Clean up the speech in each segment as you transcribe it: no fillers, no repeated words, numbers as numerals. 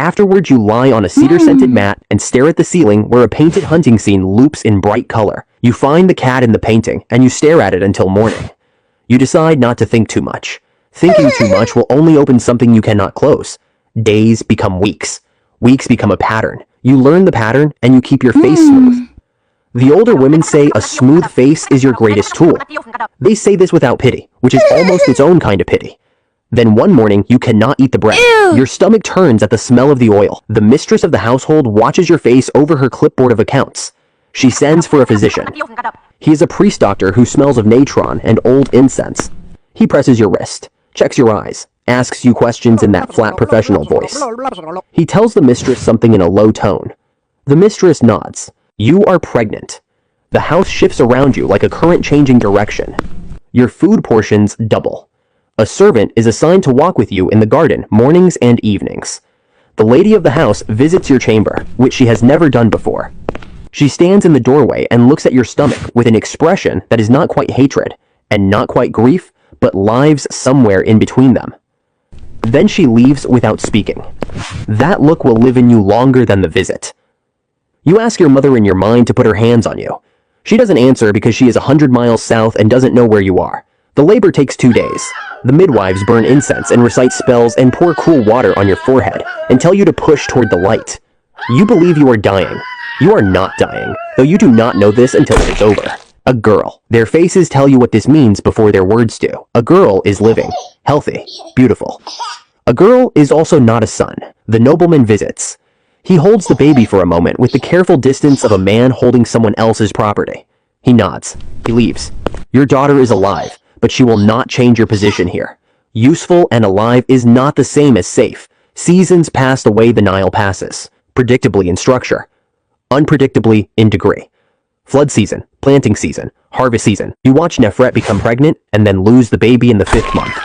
Afterwards, you lie on a cedar-scented mat and stare at the ceiling where a painted hunting scene loops in bright color. You find the cat in the painting, and you stare at it until morning. You decide not to think too much. Thinking too much will only open something you cannot close. Days become weeks. Weeks become a pattern. You learn the pattern, and you keep your face smooth. The older women say a smooth face is your greatest tool. They say this without pity, which is almost its own kind of pity. Then one morning, you cannot eat the bread. Your stomach turns at the smell of the oil. The mistress of the household watches your face over her clipboard of accounts. She sends for a physician. He is a priest doctor who smells of natron and old incense. He presses your wrist, checks your eyes, asks you questions in that flat professional voice. He tells the mistress something in a low tone. The mistress nods. You are pregnant. The house shifts around you like a current changing direction. Your food portions double. A servant is assigned to walk with you in the garden mornings and evenings. The lady of the house visits your chamber, which she has never done before. She stands in the doorway and looks at your stomach with an expression that is not quite hatred and not quite grief, but lives somewhere in between them. Then she leaves without speaking. That look will live in you longer than the visit. You ask your mother in your mind to put her hands on you. She doesn't answer because she is 100 miles south and doesn't know where you are. The labor takes 2 days. The midwives burn incense and recite spells and pour cool water on your forehead and tell you to push toward the light. You believe you are dying. You are not dying, though you do not know this until it is over. A girl. Their faces tell you what this means before their words do. A girl is living, healthy, beautiful. A girl is also not a son. The nobleman visits. He holds the baby for a moment with the careful distance of a man holding someone else's property. He nods. He leaves. Your daughter is alive, but she will not change your position here. Useful and alive is not the same as safe. Seasons pass the way the Nile passes, predictably in structure, unpredictably in degree. Flood season, planting season, harvest season. You watch Nefret become pregnant and then lose the baby in the 5th month.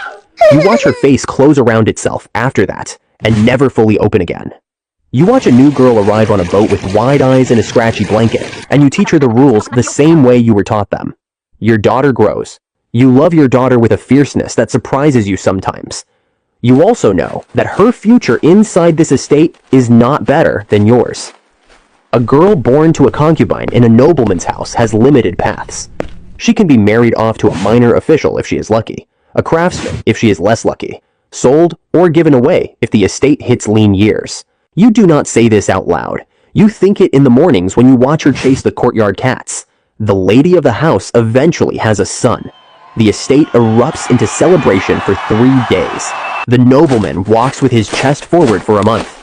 You watch her face close around itself after that and never fully open again. You watch a new girl arrive on a boat with wide eyes and a scratchy blanket, and you teach her the rules the same way you were taught them. Your daughter grows. You love your daughter with a fierceness that surprises you sometimes. You also know that her future inside this estate is not better than yours. A girl born to a concubine in a nobleman's house has limited paths. She can be married off to a minor official if she is lucky, a craftsman if she is less lucky, sold or given away if the estate hits lean years. You do not say this out loud. You think it in the mornings when you watch her chase the courtyard cats. The lady of the house eventually has a son. The estate erupts into celebration for 3 days. The nobleman walks with his chest forward for a month.